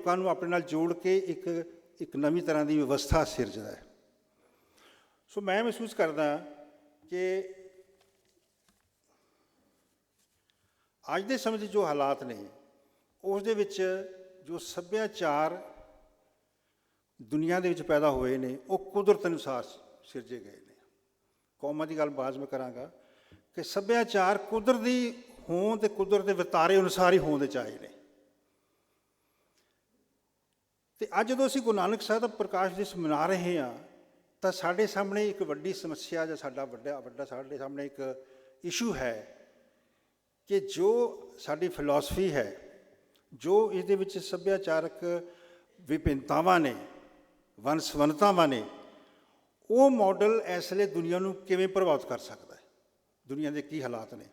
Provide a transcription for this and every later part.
ਲੋਕਾਂ ਨੂੰ ਆਪਣੇ ਨਾਲ ਜੋੜ ਕੇ ਇੱਕ ਨਵੀਂ ਤਰ੍ਹਾਂ ਦੀ ਵਿਵਸਥਾ ਸਿਰਜਦਾ ਹੈ। ਸੋ ਮੈਂ ਮਹਿਸੂਸ ਕਰਦਾ ਕਿ ਅੱਜ ਦੇ ਸਮੇਂ 'ਚ ਜੋ ਹਾਲਾਤ ਨੇ ਉਸ ਦੇ ਵਿੱਚ ਜੋ ਸੱਭਿਆਚਾਰ ਦੁਨੀਆ ਦੇ ਵਿੱਚ ਪੈਦਾ ਹੋਏ ਨੇ ਉਹ ਕੁਦਰਤ ਅਨੁਸਾਰ ਸਿਰਜੇ ਗਏ ਨੇ। ਕੌਮਾਂ ਦੀ ਗੱਲ ਬਾਅਦ ਮੈਂ ਕਰਾਂਗਾ ਕਿ ਸੱਭਿਆਚਾਰ ਕੁਦਰਤ ਦੀ ਹੋਂਦ ਅਤੇ ਕੁਦਰਤ ਦੇ ਵਰਤਾਰੇ ਅਨੁਸਾਰ ਹੀ ਹੋਂਦ 'ਚ ਆਏ ਨੇ। ਅਤੇ ਅੱਜ ਜਦੋਂ ਅਸੀਂ ਗੁਰੂ ਨਾਨਕ ਸਾਹਿਬ ਦਾ ਪ੍ਰਕਾਸ਼ ਦਿਵਸ ਮਨਾ ਰਹੇ ਹਾਂ ਤਾਂ ਸਾਡੇ ਸਾਹਮਣੇ ਇੱਕ ਵੱਡੀ ਸਮੱਸਿਆ ਜਾਂ ਸਾਡਾ ਵੱਡਾ ਸਾਡੇ ਸਾਹਮਣੇ ਇੱਕ ਇਸ਼ੂ ਹੈ ਕਿ ਜੋ ਸਾਡੀ ਫਿਲਾਸਫੀ ਹੈ, ਜੋ ਇਹਦੇ ਵਿੱਚ ਸੱਭਿਆਚਾਰਕ ਵਿਭਿੰਨਤਾਵਾਂ ਨੇ, ਵੰਨ-ਸੁਵੰਨਤਾਵਾਂ ਨੇ, ਉਹ ਮਾਡਲ ਇਸ ਵੇਲੇ ਦੁਨੀਆ ਨੂੰ ਕਿਵੇਂ ਪ੍ਰਭਾਵਿਤ ਕਰ ਸਕਦਾ ਹੈ, ਦੁਨੀਆ ਦੇ ਕੀ ਹਾਲਾਤ ਨੇ।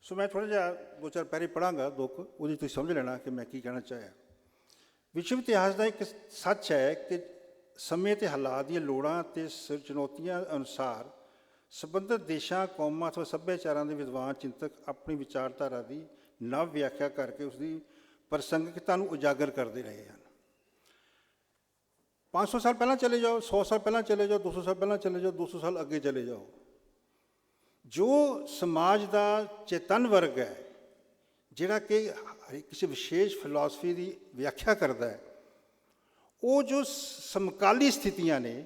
ਸੋ ਮੈਂ ਥੋੜ੍ਹਾ ਜਿਹਾ ਦੋ ਚਾਰ ਪੈਰੇ ਪੜ੍ਹਾਂਗਾ ਦੁੱਖ, ਉਹਦੀ ਤੁਸੀਂ ਸਮਝ ਲੈਣਾ ਕਿ ਮੈਂ ਕੀ ਕਹਿਣਾ ਚਾਹਿਆ। ਵਿਸ਼ਵ ਇਤਿਹਾਸ ਦਾ ਇੱਕ ਸੱਚ ਹੈ ਕਿ ਸਮੇਂ ਅਤੇ ਹਾਲਾਤ ਦੀਆਂ ਲੋੜਾਂ ਅਤੇ ਚੁਣੌਤੀਆਂ ਅਨੁਸਾਰ ਸੰਬੰਧਿਤ ਦੇਸ਼ਾਂ, ਕੌਮਾਂ ਅਥਵਾ ਸੱਭਿਆਚਾਰਾਂ ਦੇ ਵਿਦਵਾਨ ਚਿੰਤਕ ਆਪਣੀ ਵਿਚਾਰਧਾਰਾ ਦੀ ਨਵ ਵਿਆਖਿਆ ਕਰਕੇ ਉਸਦੀ ਪ੍ਰਸੰਗਿਕਤਾ ਨੂੰ ਉਜਾਗਰ ਕਰਦੇ ਰਹੇ ਹਨ। 500 ਸਾਲ ਪਹਿਲਾਂ ਚਲੇ ਜਾਓ, 100 ਸਾਲ ਪਹਿਲਾਂ ਚਲੇ ਜਾਓ, 200 ਸਾਲ ਪਹਿਲਾਂ ਚਲੇ ਜਾਓ, 200 ਸਾਲ ਅੱਗੇ ਚਲੇ ਜਾਓ, ਜੋ ਸਮਾਜ ਦਾ ਚੇਤਨ ਵਰਗ ਹੈ ਜਿਹੜਾ ਕਿ ਕਿਸੇ ਵਿਸ਼ੇਸ਼ ਫਿਲਾਸਫੀ ਦੀ ਵਿਆਖਿਆ ਕਰਦਾ ਹੈ, ਉਹ ਜੋ ਸਮਕਾਲੀ ਸਥਿਤੀਆਂ ਨੇ,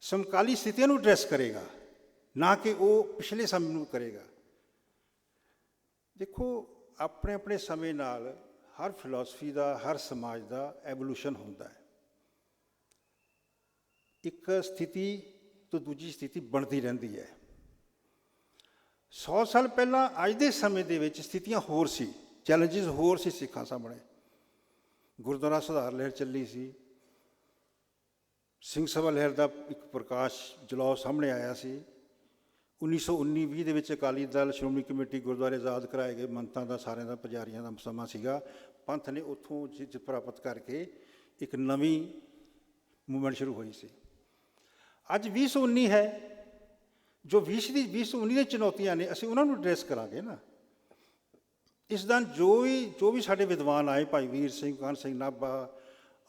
ਸਮਕਾਲੀ ਸਥਿਤੀਆਂ ਨੂੰ ਐਡਰੈਸ ਕਰੇਗਾ, ਨਾ ਕਿ ਉਹ ਪਿਛਲੇ ਸਮੇਂ ਨੂੰ ਕਰੇਗਾ। ਦੇਖੋ, ਆਪਣੇ ਆਪਣੇ ਸਮੇਂ ਨਾਲ ਹਰ ਫਿਲਾਸਫੀ ਦਾ, ਹਰ ਸਮਾਜ ਦਾ ਐਵੋਲੂਸ਼ਨ ਹੁੰਦਾ ਹੈ। ਇੱਕ ਸਥਿਤੀ ਤੋਂ ਦੂਜੀ ਸਥਿਤੀ ਬਣਦੀ ਰਹਿੰਦੀ ਹੈ। 100 ਸਾਲ ਪਹਿਲਾਂ ਅੱਜ ਦੇ ਸਮੇਂ ਦੇ ਵਿੱਚ ਸਥਿਤੀਆਂ ਹੋਰ ਸੀ, ਚੈਲੰਜਿਸ ਹੋਰ ਸੀ ਸਿੱਖਾਂ ਸਾਹਮਣੇ। ਗੁਰਦੁਆਰਾ ਸੁਧਾਰ ਲਹਿਰ ਚੱਲੀ ਸੀ, ਸਿੰਘ ਸਭਾ ਲਹਿਰ ਦਾ ਇੱਕ ਪ੍ਰਕਾਸ਼ ਜਲਾਓ ਸਾਹਮਣੇ ਆਇਆ ਸੀ। 1919-20 ਦੇ ਵਿੱਚ ਅਕਾਲੀ ਦਲ, ਸ਼੍ਰੋਮਣੀ ਕਮੇਟੀ, ਗੁਰਦੁਆਰੇ ਆਜ਼ਾਦ ਕਰਾਏ ਗਏ, ਮੰਨਤਾਂ ਦਾ, ਸਾਰਿਆਂ ਦਾ, ਪੁਜਾਰੀਆਂ ਦਾ ਸਮਾਂ ਸੀਗਾ। ਪੰਥ ਨੇ ਉੱਥੋਂ ਜਿੱਤ ਪ੍ਰਾਪਤ ਕਰਕੇ ਇੱਕ ਨਵੀਂ ਮੂਵਮੈਂਟ ਸ਼ੁਰੂ ਹੋਈ ਸੀ। ਅੱਜ 2019 ਹੈ, ਜੋ 2019 ਦੀਆਂ ਚੁਣੌਤੀਆਂ ਨੇ ਅਸੀਂ ਉਹਨਾਂ ਨੂੰ ਐਡਰੈਸ ਕਰਾਂਗੇ ਨਾ। ਇਸ ਦੌਰਾਨ ਜੋ ਵੀ ਸਾਡੇ ਵਿਦਵਾਨ ਆਏ, ਭਾਈ ਵੀਰ ਸਿੰਘ, ਕਾਹਨ ਸਿੰਘ ਨਾਭਾ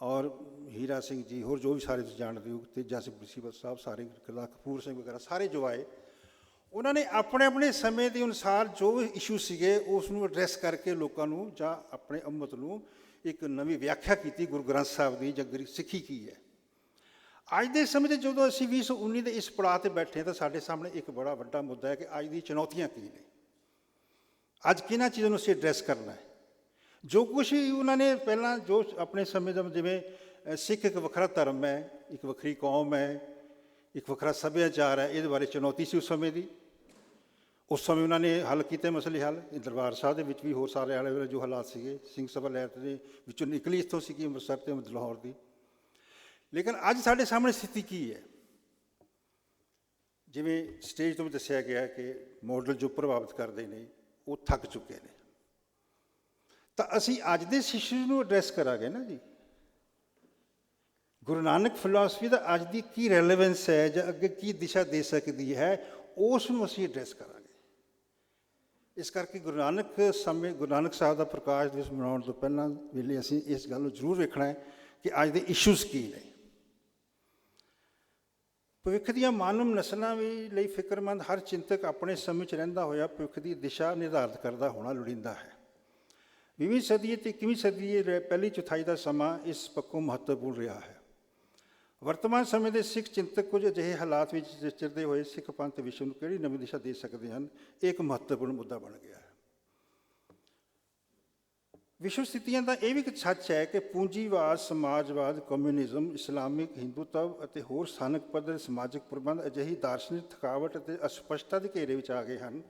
ਔਰ ਹੀਰਾ ਸਿੰਘ ਜੀ, ਹੋਰ ਜੋ ਵੀ ਸਾਰੇ ਤੁਸੀਂ ਜਾਣਦੇ ਹੋ, ਤੇਜਾ ਸਿੰਘ ਪ੍ਰਿੰਸੀਪਲ ਸਾਹਿਬ, ਸਾਰੇ ਗੁਰਦਾਸ ਕਪੂਰ ਸਿੰਘ ਵਗੈਰਾ, ਸਾਰੇ ਜੋ ਆਏ, ਉਹਨਾਂ ਨੇ ਆਪਣੇ ਆਪਣੇ ਸਮੇਂ ਦੇ ਅਨੁਸਾਰ ਜੋ ਇਸ਼ੂ ਸੀਗੇ ਉਸ ਨੂੰ ਐਡਰੈਸ ਕਰਕੇ ਲੋਕਾਂ ਨੂੰ ਜਾਂ ਆਪਣੇ ਅੰਮਤ ਨੂੰ ਇੱਕ ਨਵੀਂ ਵਿਆਖਿਆ ਕੀਤੀ ਗੁਰੂ ਗ੍ਰੰਥ ਸਾਹਿਬ ਦੀ ਜਾਂ ਸਿੱਖੀ ਕੀ ਹੈ। ਅੱਜ ਦੇ ਸਮੇਂ 'ਚ ਜਦੋਂ ਅਸੀਂ 2019 ਦੇ ਇਸ ਪੜਾਅ 'ਤੇ ਬੈਠੇ ਤਾਂ ਸਾਡੇ ਸਾਹਮਣੇ ਇੱਕ ਬੜਾ ਵੱਡਾ ਮੁੱਦਾ ਹੈ ਕਿ ਅੱਜ ਦੀ ਚੁਣੌਤੀਆਂ ਕੀ ਨੇ, ਅੱਜ ਕਿਹਨਾਂ ਚੀਜ਼ਾਂ ਨੂੰ ਅਸੀਂ ਐਡਰੈਸ ਕਰਨਾ ਹੈ। ਜੋ ਕੁਛ ਵੀ ਉਹਨਾਂ ਨੇ ਪਹਿਲਾਂ ਜੋ ਆਪਣੇ ਸਮੇਂ ਦਾ, ਜਿਵੇਂ ਸਿੱਖ ਇੱਕ ਵੱਖਰਾ ਧਰਮ ਹੈ, ਇੱਕ ਵੱਖਰੀ ਕੌਮ ਹੈ, ਇੱਕ ਵੱਖਰਾ ਸੱਭਿਆਚਾਰ ਹੈ, ਇਹਦੇ ਬਾਰੇ ਚੁਣੌਤੀ ਸੀ ਉਸ ਸਮੇਂ ਦੀ। ਉਸ ਸਮੇਂ ਉਹਨਾਂ ਨੇ ਹੱਲ ਕੀਤੇ ਮਸਲੇ ਹੱਲ। ਦਰਬਾਰ ਸਾਹਿਬ ਦੇ ਵਿੱਚ ਵੀ ਹੋਰ ਸਾਰੇ ਆਲੇ ਵੇਲੇ ਜੋ ਹਾਲਾਤ ਸੀਗੇ, ਸਿੰਘ ਸਭਾ ਲਹਿਰ ਦੇ ਵਿੱਚੋਂ ਨਿਕਲੀ ਇੱਥੋਂ ਸੀਗੀ ਅੰਮ੍ਰਿਤਸਰ ਅਤੇ ਲਾਹੌਰ ਦੀ। ਲੇਕਿਨ ਅੱਜ ਸਾਡੇ ਸਾਹਮਣੇ ਸਥਿਤੀ ਕੀ ਹੈ? ਜਿਵੇਂ ਸਟੇਜ ਤੋਂ ਵੀ ਦੱਸਿਆ ਗਿਆ ਕਿ ਮਾਡਲ ਜੋ ਪ੍ਰਭਾਵਿਤ ਕਰਦੇ ਨੇ ਉਹ ਥੱਕ ਚੁੱਕੇ ਨੇ, ਤਾਂ ਅਸੀਂ ਅੱਜ ਦੇ ਇਸ਼ੂ ਨੂੰ ਐਡਰੈਸ ਕਰਾਂਗੇ ਨਾ ਜੀ। ਗੁਰੂ ਨਾਨਕ ਫਿਲਾਸਫੀ ਦਾ ਅੱਜ ਦੀ ਕੀ ਰੈਲੇਵੈਂਸ ਹੈ ਜਾਂ ਅੱਗੇ ਕੀ ਦਿਸ਼ਾ ਦੇ ਸਕਦੀ ਹੈ, ਉਸ ਨੂੰ ਅਸੀਂ ਐਡਰੈਸ ਕਰਾਂਗੇ। ਇਸ ਕਰਕੇ ਗੁਰੂ ਨਾਨਕ ਸਾਹਿਬ ਦਾ ਪ੍ਰਕਾਸ਼ ਦਿਵਸ ਮਨਾਉਣ ਤੋਂ ਪਹਿਲਾਂ ਵੇਲੇ ਅਸੀਂ ਇਸ ਗੱਲ ਨੂੰ ਜ਼ਰੂਰ ਵੇਖਣਾ ਹੈ ਕਿ ਅੱਜ ਦੇ ਇਸ਼ੂਜ਼ ਕੀ ਨੇ। ਭਵਿੱਖ ਦੀਆਂ ਮਾਨਵ ਨਸਲਾਂ ਵੀ ਲਈ ਫਿਕਰਮੰਦ ਹਰ ਚਿੰਤਕ ਆਪਣੇ ਸਮੇਂ 'ਚ ਰਹਿੰਦਾ ਹੋਇਆ ਭਵਿੱਖ ਦੀ ਦਿਸ਼ਾ ਨਿਰਧਾਰਿਤ ਕਰਦਾ ਹੋਣਾ ਲੋੜੀਂਦਾ ਹੈ। 20ਵੀਂ ਸਦੀ ਅਤੇ 21ਵੀਂ ਸਦੀ ਦੀ ਪਹਿਲੀ ਚੌਥਾਈ ਦਾ ਸਮਾਂ ਇਸ ਪੱਖੋਂ ਮਹੱਤਵਪੂਰਨ ਰਿਹਾ ਹੈ। ਵਰਤਮਾਨ ਸਮੇਂ ਦੇ ਸਿੱਖ ਚਿੰਤਕ ਕੁਝ ਅਜਿਹੇ ਹਾਲਾਤ ਵਿੱਚ ਵਿਚਰਦੇ ਹੋਏ ਸਿੱਖ ਪੰਥ ਵਿਸ਼ਵ ਨੂੰ ਕਿਹੜੀ ਨਵੀਂ ਦਿਸ਼ਾ ਦੇ ਸਕਦੇ ਹਨ, ਇਹ ਇੱਕ ਮਹੱਤਵਪੂਰਨ ਮੁੱਦਾ ਬਣ ਗਿਆ ਹੈ। ਵਿਸ਼ਵ ਸਥਿਤੀਆਂ ਦਾ ਇਹ ਵੀ ਇੱਕ ਸੱਚ ਹੈ ਕਿ ਪੂੰਜੀਵਾਦ, ਸਮਾਜਵਾਦ, ਕਮਿਊਨਿਜ਼ਮ, ਇਸਲਾਮਿਕ ਹਿੰਦੂਤਵ ਅਤੇ ਹੋਰ ਸਥਾਨਕ ਪੱਧਰ ਦੇ ਸਮਾਜਿਕ ਪ੍ਰਬੰਧ ਅਜਿਹੀ ਦਾਰਸ਼ਨਿਕ ਥਕਾਵਟ ਅਤੇ ਅਸਪਸ਼ਟਤਾ ਦੇ ਘੇਰੇ ਵਿੱਚ ਆ ਗਏ ਹਨ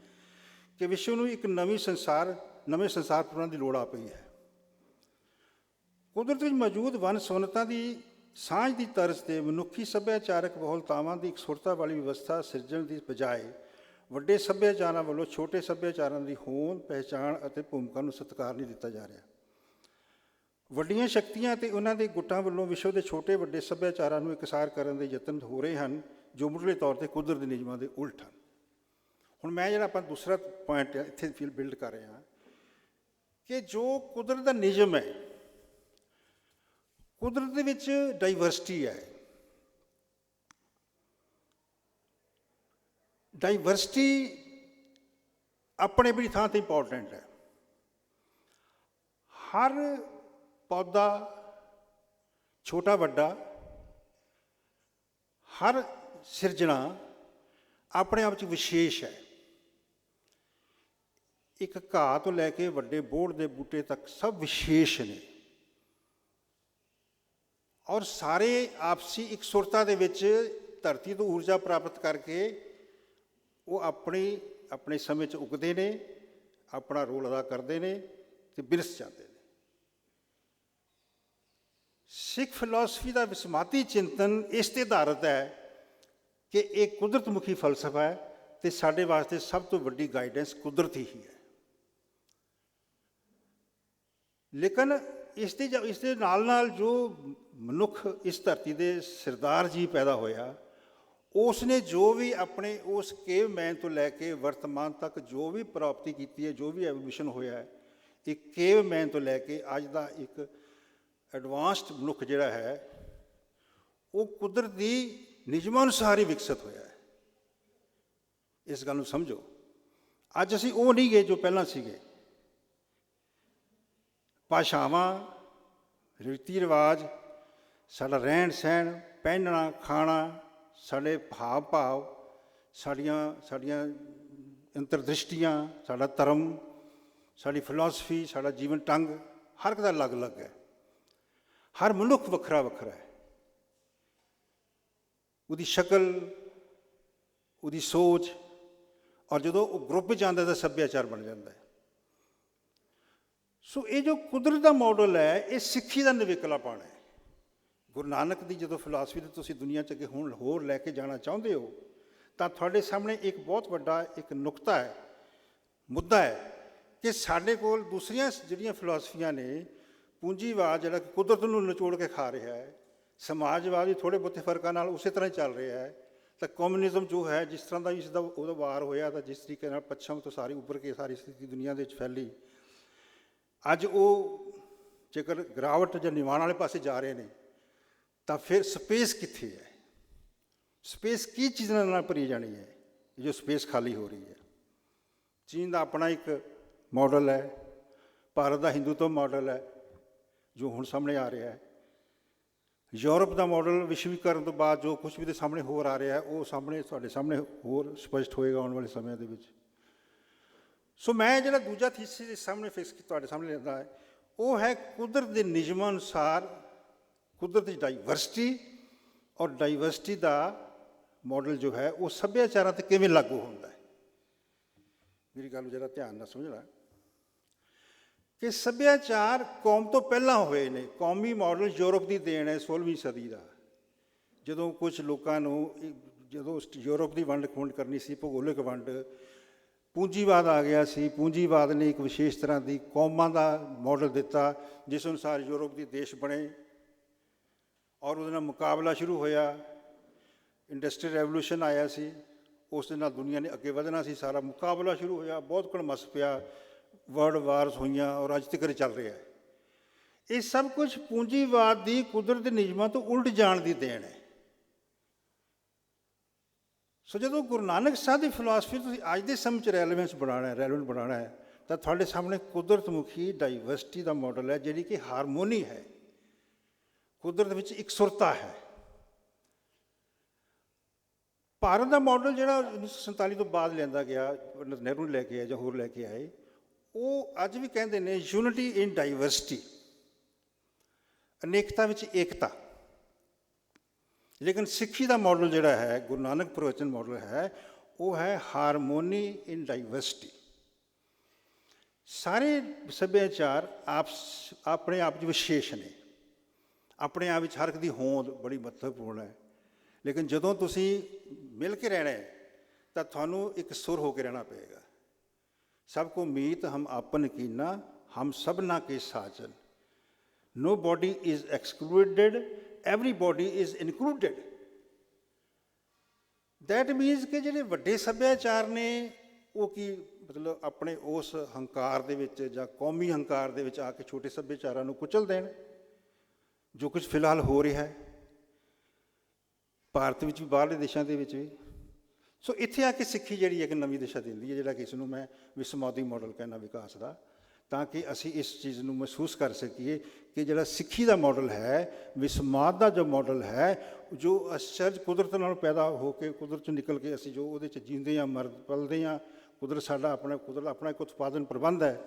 ਕਿ ਵਿਸ਼ਵ ਨੂੰ ਇੱਕ ਨਵੇਂ ਸੰਸਾਰ ਪ੍ਰਬੰਧ ਦੀ ਲੋੜ ਆ ਪਈ ਹੈ। ਕੁਦਰਤ ਵਿੱਚ ਮੌਜੂਦ ਵੰਨ ਸੁਵੰਨਤਾ ਦੀ ਸਾਂਝ ਦੀ ਤਰਜ਼ 'ਤੇ ਮਨੁੱਖੀ ਸੱਭਿਆਚਾਰਕ ਬਹੁਲਤਾਵਾਂ ਦੀ ਇਕਸੁਰਤਾ ਵਾਲੀ ਵਿਵਸਥਾ ਸਿਰਜਣ ਦੀ ਬਜਾਏ ਵੱਡੇ ਸੱਭਿਆਚਾਰਾਂ ਵੱਲੋਂ ਛੋਟੇ ਸੱਭਿਆਚਾਰਾਂ ਦੀ ਹੋਂਦ, ਪਹਿਚਾਣ ਅਤੇ ਭੂਮਿਕਾ ਨੂੰ ਸਤਿਕਾਰ ਨਹੀਂ ਦਿੱਤਾ ਜਾ ਰਿਹਾ। ਵੱਡੀਆਂ ਸ਼ਕਤੀਆਂ ਅਤੇ ਉਹਨਾਂ ਦੇ ਗੁੱਟਾਂ ਵੱਲੋਂ ਵਿਸ਼ਵ ਦੇ ਛੋਟੇ ਵੱਡੇ ਸੱਭਿਆਚਾਰਾਂ ਨੂੰ ਇਕਸਾਰ ਕਰਨ ਦੇ ਯਤਨ ਹੋ ਰਹੇ ਹਨ, ਜੋ ਮੁੱਢਲੇ ਤੌਰ 'ਤੇ ਕੁਦਰਤ ਦੇ ਨਿਯਮਾਂ ਦੇ ਉਲਟ ਹਨ। ਹੁਣ ਮੈਂ ਜਿਹੜਾ ਆਪਾਂ ਦੂਸਰਾ ਪੁਆਇੰਟ ਇੱਥੇ ਬਿਲਡ ਕਰ ਰਿਹਾ ਕਿ ਜੋ ਕੁਦਰਤ ਦਾ ਨਿਯਮ ਹੈ, ਕੁਦਰਤ ਦੇ ਵਿੱਚ ਡਾਈਵਰਸਿਟੀ ਹੈ। ਡਾਈਵਰਸਿਟੀ ਆਪਣੇ ਆਪਣੀ ਥਾਂ 'ਤੇ ਇੰਪੋਰਟੈਂਟ ਹੈ। ਹਰ ਪੌਦਾ, ਛੋਟਾ ਵੱਡਾ, ਹਰ ਸਿਰਜਣਾ ਆਪਣੇ ਆਪ 'ਚ ਵਿਸ਼ੇਸ਼ ਹੈ। ਇੱਕ ਘਾਹ ਤੋਂ ਲੈ ਕੇ ਵੱਡੇ ਬੋਹੜ ਦੇ ਬੂਟੇ ਤੱਕ ਸਭ ਵਿਸ਼ੇਸ਼ ਨੇ, ਔਰ ਸਾਰੇ ਆਪਸੀ ਇਕਸੁਰਤਾ ਦੇ ਵਿੱਚ ਧਰਤੀ ਤੋਂ ਊਰਜਾ ਪ੍ਰਾਪਤ ਕਰਕੇ ਉਹ ਆਪਣੇ ਸਮੇਂ 'ਚ ਉਗਦੇ ਨੇ, ਆਪਣਾ ਰੋਲ ਅਦਾ ਕਰਦੇ ਨੇ ਅਤੇ ਬਿਰਸ ਜਾਂਦੇ ਨੇ। ਸਿੱਖ ਫਿਲਾਸਫੀ ਦਾ ਵਿਸਮਾਤੀ ਚਿੰਤਨ ਇਸ 'ਤੇ ਆਧਾਰਿਤ ਹੈ ਕਿ ਇਹ ਕੁਦਰਤ ਮੁਖੀ ਫਲਸਫਾ ਹੈ ਅਤੇ ਸਾਡੇ ਵਾਸਤੇ ਸਭ ਤੋਂ ਵੱਡੀ ਗਾਈਡੈਂਸ ਕੁਦਰਤ ਹੀ ਹੈ। ਲੇਕਿਨ ਇਸ ਦੇ ਨਾਲ ਨਾਲ ਜੋ ਮਨੁੱਖ ਇਸ ਧਰਤੀ ਦੇ ਸਰਦਾਰ ਜੀ ਪੈਦਾ ਹੋਇਆ, ਉਸ ਨੇ ਜੋ ਵੀ ਆਪਣੇ ਉਸ ਕੇਵ ਮੈਨ ਤੋਂ ਲੈ ਕੇ ਵਰਤਮਾਨ ਤੱਕ ਜੋ ਵੀ ਪ੍ਰਾਪਤੀ ਕੀਤੀ ਹੈ, ਜੋ ਵੀ ਐਵੋਲਿਊਸ਼ਨ ਹੋਇਆ ਹੈ, ਇੱਕ ਕੇਵ ਮੈਨ ਤੋਂ ਲੈ ਕੇ ਅੱਜ ਦਾ ਇੱਕ ਐਡਵਾਂਸਡ ਮਨੁੱਖ ਜਿਹੜਾ ਹੈ, ਉਹ ਕੁਦਰਤ ਦੀ ਨਿਯਮਾਂ ਅਨੁਸਾਰ ਹੀ ਵਿਕਸਿਤ ਹੋਇਆ ਹੈ। ਇਸ ਗੱਲ ਨੂੰ ਸਮਝੋ। ਅੱਜ ਅਸੀਂ ਉਹ ਨਹੀਂ ਗਏ ਜੋ ਪਹਿਲਾਂ ਸੀਗੇ। ਭਾਸ਼ਾਵਾਂ, ਰੀਤੀ ਰਿਵਾਜ, ਸਾਡਾ ਰਹਿਣ ਸਹਿਣ, ਪਹਿਨਣਾ, ਖਾਣਾ, ਸਾਡੇ ਹਾਵ ਭਾਵ, ਸਾਡੀਆਂ ਅੰਤਰਦ੍ਰਿਸ਼ਟੀਆਂ, ਸਾਡਾ ਧਰਮ, ਸਾਡੀ ਫਿਲਾਸਫੀ, ਸਾਡਾ ਜੀਵਨ ਢੰਗ, ਹਰ ਇੱਕ ਦਾ ਅਲੱਗ ਅਲੱਗ ਹੈ। ਹਰ ਮਨੁੱਖ ਵੱਖਰਾ ਵੱਖਰਾ ਹੈ। ਉਹਦੀ ਸ਼ਕਲ, ਉਹਦੀ ਸੋਚ, ਔਰ ਜਦੋਂ ਉਹ ਗਰੁੱਪ ਵਿੱਚ ਆਉਂਦਾ ਤਾਂ ਸੱਭਿਆਚਾਰ ਬਣ ਜਾਂਦਾ ਹੈ। ਸੋ ਇਹ ਜੋ ਕੁਦਰਤ ਦਾ ਮਾਡਲ ਹੈ, ਇਹ ਸਿੱਖੀ ਦਾ ਨਿਵੇਕਲਾਪਣ ਹੈ। ਗੁਰੂ ਨਾਨਕ ਦੀ ਜਦੋਂ ਫਿਲਾਸਫੀ ਤੋਂ ਤੁਸੀਂ ਦੁਨੀਆ 'ਚ ਅੱਗੇ ਹੁਣ ਹੋਰ ਲੈ ਕੇ ਜਾਣਾ ਚਾਹੁੰਦੇ ਹੋ, ਤਾਂ ਤੁਹਾਡੇ ਸਾਹਮਣੇ ਇੱਕ ਬਹੁਤ ਵੱਡਾ ਇੱਕ ਨੁਕਤਾ ਹੈ, ਮੁੱਦਾ ਹੈ ਕਿ ਸਾਡੇ ਕੋਲ ਦੂਸਰੀਆਂ ਜਿਹੜੀਆਂ ਫਿਲਾਸਫੀਆਂ ਨੇ, ਪੂੰਜੀਵਾਦ ਜਿਹੜਾ ਕਿ ਕੁਦਰਤ ਨੂੰ ਨਿਚੋੜ ਕੇ ਖਾ ਰਿਹਾ ਹੈ, ਸਮਾਜਵਾਦ ਵੀ ਥੋੜ੍ਹੇ ਬਹੁਤੇ ਫਰਕਾਂ ਨਾਲ ਉਸੇ ਤਰ੍ਹਾਂ ਹੀ ਚੱਲ ਰਿਹਾ ਹੈ, ਤਾਂ ਕਮਿਊਨਿਜ਼ਮ ਜੋ ਹੈ, ਜਿਸ ਤਰ੍ਹਾਂ ਦਾ ਉਹਦਾ ਵਾਰ ਹੋਇਆ, ਤਾਂ ਜਿਸ ਤਰੀਕੇ ਨਾਲ ਪੱਛਮ ਤੋਂ ਸਾਰੀ ਉੱਭਰ ਕੇ ਸਾਰੀ ਸਥਿਤੀ ਦੁਨੀਆ ਦੇ ਵਿੱਚ ਫੈਲੀ, ਅੱਜ ਉਹ ਜੇਕਰ ਗਿਰਾਵਟ ਜਾਂ ਨਿਵਾਣ ਵਾਲੇ ਪਾਸੇ ਜਾ ਰਹੇ ਨੇ, ਤਾਂ ਫਿਰ ਸਪੇਸ ਕਿੱਥੇ ਹੈ? ਸਪੇਸ ਕੀ ਚੀਜ਼ਾਂ ਨਾਲ ਭਰੀ ਜਾਣੀ ਹੈ ਜੋ ਸਪੇਸ ਖਾਲੀ ਹੋ ਰਹੀ ਹੈ? ਚੀਨ ਦਾ ਆਪਣਾ ਇੱਕ ਮਾਡਲ ਹੈ, ਭਾਰਤ ਦਾ ਹਿੰਦੂਤਵ ਮਾਡਲ ਹੈ ਜੋ ਹੁਣ ਸਾਹਮਣੇ ਆ ਰਿਹਾ ਹੈ, ਯੂਰਪ ਦਾ ਮਾਡਲ ਵਿਸ਼ਵੀਕਰਨ ਤੋਂ ਬਾਅਦ ਜੋ ਕੁਛ ਵੀ ਦੇ ਸਾਹਮਣੇ ਹੋਰ ਆ ਰਿਹਾ ਹੈ, ਉਹ ਤੁਹਾਡੇ ਸਾਹਮਣੇ ਹੋਰ ਸਪਸ਼ਟ ਹੋਏਗਾ ਆਉਣ ਵਾਲੇ ਸਮਿਆਂ ਦੇ ਵਿੱਚ। ਸੋ ਮੈਂ ਜਿਹੜਾ ਦੂਜਾ ਥੀਸਿਸ ਦੇ ਸਾਹਮਣੇ ਤੁਹਾਡੇ ਸਾਹਮਣੇ ਲਿਆਂਦਾ ਹੈ, ਉਹ ਹੈ ਕੁਦਰਤ ਦੇ ਨਿਯਮਾਂ ਅਨੁਸਾਰ ਕੁਦਰਤ ਦੀ ਡਾਈਵਰਸਿਟੀ, ਔਰ ਡਾਈਵਰਸਿਟੀ ਦਾ ਮਾਡਲ ਜੋ ਹੈ ਉਹ ਸੱਭਿਆਚਾਰਾਂ 'ਤੇ ਕਿਵੇਂ ਲਾਗੂ ਹੁੰਦਾ ਹੈ। ਮੇਰੀ ਗੱਲ ਨੂੰ ਜ਼ਰਾ ਧਿਆਨ ਨਾਲ ਸਮਝਣਾ ਕਿ ਸੱਭਿਆਚਾਰ ਕੌਮ ਤੋਂ ਪਹਿਲਾਂ ਹੋਏ ਨੇ। ਕੌਮੀ ਮਾਡਲ ਯੂਰਪ ਦੀ ਦੇਣ ਹੈ 16ਵੀਂ ਸਦੀ ਦਾ। ਜਦੋਂ ਕੁਝ ਲੋਕਾਂ ਨੂੰ, ਜਦੋਂ ਯੂਰਪ ਦੀ ਵੰਡ ਕਰਨੀ ਸੀ, ਭੂਗੋਲਿਕ ਵੰਡ, ਪੂੰਜੀਵਾਦ ਆ ਗਿਆ ਸੀ। ਪੂੰਜੀਵਾਦ ਨੇ ਇੱਕ ਵਿਸ਼ੇਸ਼ ਤਰ੍ਹਾਂ ਦੀ ਕੌਮਾਂ ਦਾ ਮਾਡਲ ਦਿੱਤਾ, ਜਿਸ ਅਨੁਸਾਰ ਯੂਰਪ ਦੇ ਦੇਸ਼ ਬਣੇ, ਔਰ ਉਹਦੇ ਨਾਲ ਮੁਕਾਬਲਾ ਸ਼ੁਰੂ ਹੋਇਆ। ਇੰਡਸਟਰੀਅਲ ਰੈਵੋਲੂਸ਼ਨ ਆਇਆ ਸੀ, ਉਸ ਦੇ ਨਾਲ ਦੁਨੀਆ ਨੇ ਅੱਗੇ ਵਧਣਾ ਸੀ, ਸਾਰਾ ਮੁਕਾਬਲਾ ਸ਼ੁਰੂ ਹੋਇਆ, ਬਹੁਤ ਕੁਝ ਮਸ ਪਿਆ, ਵਰਲਡ ਵਾਰਸ ਹੋਈਆਂ, ਔਰ ਅੱਜ ਤੱਕ ਚੱਲ ਰਿਹਾ ਹੈ। ਇਹ ਸਭ ਕੁਝ ਪੂੰਜੀਵਾਦ ਦੀ ਕੁਦਰਤ ਦੇ ਨਿਯਮਾਂ ਤੋਂ ਉਲਟ ਜਾਣ ਦੀ ਦੇਣ ਹੈ। ਸੋ ਜਦੋਂ ਗੁਰੂ ਨਾਨਕ ਸਾਹਿਬ ਦੀ ਫਿਲਾਸਫੀ ਤੁਸੀਂ ਅੱਜ ਦੇ ਸਮੇਂ 'ਚ ਰੈਲੇਵੈਂਟ ਬਣਾਉਣਾ ਹੈ, ਤਾਂ ਤੁਹਾਡੇ ਸਾਹਮਣੇ ਕੁਦਰਤ ਮੁਖੀ ਡਾਈਵਰਸਿਟੀ ਦਾ ਮਾਡਲ ਹੈ, ਜਿਹੜੀ ਕਿ ਹਾਰਮੋਨੀ ਹੈ, ਕੁਦਰਤ ਵਿੱਚ ਇਕਸੁਰਤਾ ਹੈ। ਭਾਰਤ ਦਾ ਮਾਡਲ ਜਿਹੜਾ 1947 ਤੋਂ ਬਾਅਦ ਲਿਆਂਦਾ ਗਿਆ, ਨਹਿਰੂ ਲੈ ਕੇ ਆਏ ਜਾਂ ਹੋਰ ਲੈ ਕੇ ਆਏ, ਉਹ ਅੱਜ ਵੀ ਕਹਿੰਦੇ ਨੇ ਯੂਨਿਟੀ ਇਨ ਡਾਈਵਰਸਿਟੀ, ਅਨੇਕਤਾ ਵਿੱਚ ਏਕਤਾ। ਲੇਕਿਨ ਸਿੱਖੀ ਦਾ ਮਾਡਲ ਜਿਹੜਾ ਹੈ, ਗੁਰੂ ਨਾਨਕ ਪ੍ਰਵਚਨ ਮਾਡਲ ਹੈ, ਉਹ ਹੈ ਹਾਰਮੋਨੀ ਇਨ ਡਾਈਵਰਸਿਟੀ। ਸਾਰੇ ਸੱਭਿਆਚਾਰ ਆਪਣੇ ਆਪ 'ਚ ਵਿਸ਼ੇਸ਼ ਨੇ, ਆਪਣੇ ਆਪ ਵਿੱਚ ਹਰ ਇੱਕ ਦੀ ਹੋਂਦ ਬੜੀ ਮਹੱਤਵਪੂਰਨ ਹੈ। ਲੇਕਿਨ ਜਦੋਂ ਤੁਸੀਂ ਮਿਲ ਕੇ ਰਹਿਣਾ ਹੈ, ਤਾਂ ਤੁਹਾਨੂੰ ਇੱਕ ਸੁਰ ਹੋ ਕੇ ਰਹਿਣਾ ਪਏਗਾ। ਸਭ ਕੋ ਮੀਤ ਹਮ ਆਪਨ ਕੀਨਾ, ਹਮ ਸਭਨਾ ਕੇ ਸਾਜਨ। No body is excluded, everybody is included. That means ਕਿ ਜਿਹੜੇ ਵੱਡੇ ਸੱਭਿਆਚਾਰ ਨੇ, ਉਹ ਕੀ ਮਤਲਬ ਆਪਣੇ ਉਸ ਹੰਕਾਰ ਦੇ ਵਿੱਚ ਜਾਂ ਕੌਮੀ ਹੰਕਾਰ ਦੇ ਵਿੱਚ ਆ ਕੇ ਛੋਟੇ ਸੱਭਿਆਚਾਰਾਂ ਨੂੰ ਕੁਚਲ ਦੇਣ? ਜੋ ਕੁਝ ਫਿਲਹਾਲ ਹੋ ਰਿਹਾ ਹੈ ਭਾਰਤ ਵਿੱਚ ਵੀ ਬਾਹਰਲੇ ਦੇਸ਼ਾਂ ਦੇ ਵਿੱਚ ਵੀ। ਸੋ ਇੱਥੇ ਆ ਕੇ ਸਿੱਖੀ ਜਿਹੜੀ ਹੈ ਕਿ ਨਵੀਂ ਦਿਸ਼ਾ ਦਿੰਦੀ ਹੈ, ਜਿਹੜਾ ਕਿ ਇਸ ਨੂੰ ਮੈਂ ਵਿਸਮਾਦੀ ਮਾਡਲ ਕਹਿੰਦਾ ਵਿਕਾਸ ਦਾ, ਤਾਂ ਕਿ ਅਸੀਂ ਇਸ ਚੀਜ਼ ਨੂੰ ਮਹਿਸੂਸ ਕਰ ਸਕੀਏ ਕਿ ਜਿਹੜਾ ਸਿੱਖੀ ਦਾ ਮਾਡਲ ਹੈ, ਵਿਸਮਾਦ ਦਾ ਜੋ ਮਾਡਲ ਹੈ, ਜੋ ਅਸਚਰਜ ਕੁਦਰਤ ਨਾਲ ਪੈਦਾ ਹੋ ਕੇ, ਕੁਦਰਤ 'ਚ ਨਿਕਲ ਕੇ ਅਸੀਂ ਜੋ ਉਹਦੇ 'ਚ ਜੀਂਦੇ ਹਾਂ, ਪਲਦੇ ਹਾਂ, ਕੁਦਰਤ ਸਾਡਾ ਆਪਣਾ ਇੱਕ ਉਤਪਾਦਨ ਪ੍ਰਬੰਧ ਹੈ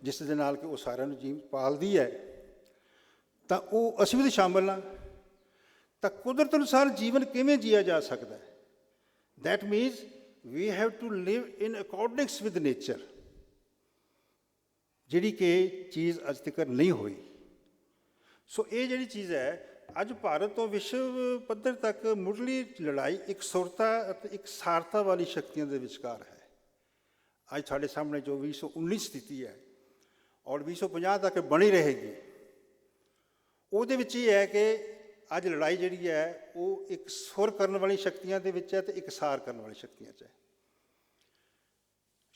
ਜਿਸ ਦੇ ਨਾਲ ਕਿ ਉਹ ਸਾਰਿਆਂ ਨੂੰ ਜੀਵ ਪਾਲਦੀ ਹੈ, ਤਾਂ ਉਹ ਅਸੀਂ ਵੀ ਸ਼ਾਮਲ ਹਾਂ। ਤਾਂ ਕੁਦਰਤ ਅਨੁਸਾਰ ਜੀਵਨ ਕਿਵੇਂ ਜੀਆ ਜਾ ਸਕਦਾ ਹੈ? That means we have to live in accordings with nature, ਜਿਹੜੀ ਕਿ ਚੀਜ਼ ਅੱਜ ਤੱਕ ਨਹੀਂ ਹੋਈ। ਸੋ ਇਹ ਜਿਹੜੀ ਚੀਜ਼ ਹੈ, ਅੱਜ ਭਾਰਤ ਤੋਂ ਵਿਸ਼ਵ ਪੱਧਰ ਤੱਕ ਮੁੱਢਲੀ ਲੜਾਈ ਇੱਕ ਸੁਰਤਾ ਅਤੇ ਇੱਕ ਸਾਰਤਾ ਵਾਲੀ ਸ਼ਕਤੀਆਂ ਦੇ ਵਿਚਕਾਰ ਹੈ। ਅੱਜ ਸਾਡੇ ਸਾਹਮਣੇ ਜੋ 2019 ਸਥਿਤੀ ਹੈ ਔਰ 2050 ਤੱਕ ਬਣੀ ਰਹੇਗੀ, ਉਹਦੇ ਵਿੱਚ ਇਹ ਹੈ ਕਿ ਅੱਜ ਲੜਾਈ ਜਿਹੜੀ ਹੈ ਉਹ ਇੱਕ ਸੁਰ ਕਰਨ ਵਾਲੀ ਸ਼ਕਤੀਆਂ ਦੇ ਵਿੱਚ ਹੈ ਅਤੇ ਇੱਕ ਸਾਰ ਕਰਨ ਵਾਲੀ ਸ਼ਕਤੀਆਂ 'ਚ ਹੈ।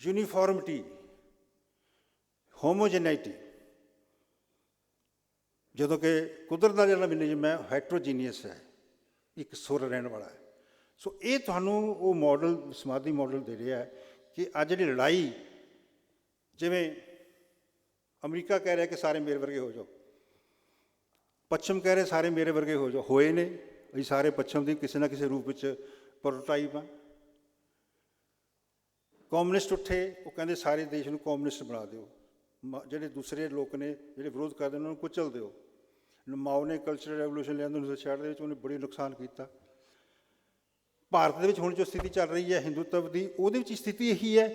ਯੂਨੀਫਾਰਮਿਟੀ, ਹੋਮੋਜੇਨਾਈਟੀ, ਜਦੋਂ ਕਿ ਕੁਦਰਤ ਦਾ ਜਿਹੜਾ ਮਿਨਿਜ਼ਮ ਹੈ ਹੈਟਰੋਜੀਨੀਅਸ ਹੈ, ਇੱਕ ਸੁਰ ਰਹਿਣ ਵਾਲਾ ਹੈ। ਸੋ ਇਹ ਤੁਹਾਨੂੰ ਉਹ ਮਾਡਲ, ਸਮਾਧੀ ਮਾਡਲ ਦੇ ਰਿਹਾ ਹੈ ਕਿ ਅੱਜ ਜਿਹੜੀ ਲੜਾਈ, ਜਿਵੇਂ ਅਮਰੀਕਾ ਕਹਿ ਰਿਹਾ ਕਿ ਸਾਰੇ ਮੇਰੇ ਵਰਗੇ ਹੋ ਜਾਓ, ਪੱਛਮ ਕਹਿ ਰਹੇ ਸਾਰੇ ਮੇਰੇ ਵਰਗੇ ਹੋ ਜਾਓ, ਹੋਏ ਨੇ, ਅਸੀਂ ਸਾਰੇ ਪੱਛਮ ਦੀ ਕਿਸੇ ਨਾ ਕਿਸੇ ਰੂਪ ਵਿੱਚ ਪ੍ਰੋਟੋਟਾਈਪ ਆ। ਕਮਿਊਨਿਸਟ ਉੱਠੇ, ਉਹ ਕਹਿੰਦੇ ਸਾਰੇ ਦੇਸ਼ ਨੂੰ ਕਮਿਊਨਿਸਟ ਬਣਾ ਦਿਓ, ਜਿਹੜੇ ਦੂਸਰੇ ਲੋਕ ਨੇ ਜਿਹੜੇ ਵਿਰੋਧ ਕਰਦੇ ਉਹਨਾਂ ਨੂੰ ਕੁਚਲ ਦਿਓ। ਮਾਓ ਨੇ ਕਲਚਰਲ ਰੈਵੋਲੂਸ਼ਨ ਲਿਆਂਦਾ 1966 ਦੇ ਵਿੱਚ, ਉਹਨੇ ਬੜੀ ਨੁਕਸਾਨ ਕੀਤਾ। ਭਾਰਤ ਦੇ ਵਿੱਚ ਹੁਣ ਜੋ ਸਥਿਤੀ ਚੱਲ ਰਹੀ ਹੈ ਹਿੰਦੂਤਵ ਦੀ, ਉਹਦੇ ਵਿੱਚ ਸਥਿਤੀ ਇਹੀ ਹੈ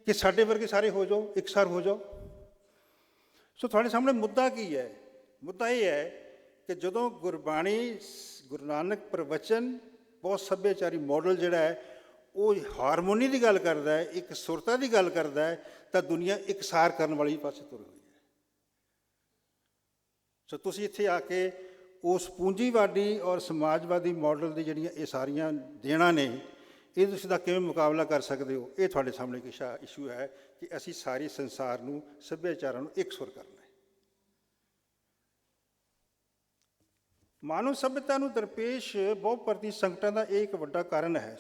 ਕਿ ਸਾਡੇ ਵਰਗੇ ਸਾਰੇ ਹੋ ਜਾਓ, ਇਕਸਾਰ ਹੋ ਜਾਓ। ਸੋ ਤੁਹਾਡੇ ਸਾਹਮਣੇ ਮੁੱਦਾ ਕੀ ਹੈ? ਮੁੱਦਾ ਇਹ ਹੈ ਕਿ ਜਦੋਂ ਗੁਰਬਾਣੀ, ਗੁਰੂ ਨਾਨਕ ਪ੍ਰਵਚਨ, ਬਹੁਤ ਸੱਭਿਆਚਾਰੀ ਮਾਡਲ ਜਿਹੜਾ ਹੈ ਉਹ ਹਾਰਮੋਨੀ ਦੀ ਗੱਲ ਕਰਦਾ ਹੈ, ਇੱਕ ਸੁਰਤਾ ਦੀ ਗੱਲ ਕਰਦਾ ਹੈ, ਤਾਂ ਦੁਨੀਆ ਇਕਸਾਰ ਕਰਨ ਵਾਲੀ ਪਾਸੇ ਤੁਰ ਹੋਈ ਹੈ। ਸੋ ਤੁਸੀਂ ਇੱਥੇ ਆ ਕੇ ਉਸ ਪੂੰਜੀਵਾਦੀ ਔਰ ਸਮਾਜਵਾਦੀ ਮਾਡਲ ਦੀ ਜਿਹੜੀਆਂ ਇਹ ਸਾਰੀਆਂ ਦੇਣਾ ਨੇ, ਇਹ ਤੁਸੀਂ ਦਾ ਕਿਵੇਂ ਮੁਕਾਬਲਾ ਕਰ ਸਕਦੇ ਹੋ? ਇਹ ਤੁਹਾਡੇ ਸਾਹਮਣੇ ਇੱਕ ਇਸ਼ੂ ਹੈ ਕਿ ਅਸੀਂ ਸਾਰੇ ਸੰਸਾਰ ਨੂੰ, ਸੱਭਿਆਚਾਰਾਂ ਨੂੰ ਇੱਕ ਸੁਰ ਕਰਨਾ ਹੈ। ਮਾਨਵ ਸਭਿਅਤਾ ਨੂੰ ਦਰਪੇਸ਼ ਬਹੁਪਰਤੀ ਸੰਕਟਾਂ ਦਾ ਇਹ ਇੱਕ ਵੱਡਾ ਕਾਰਨ ਹੈ।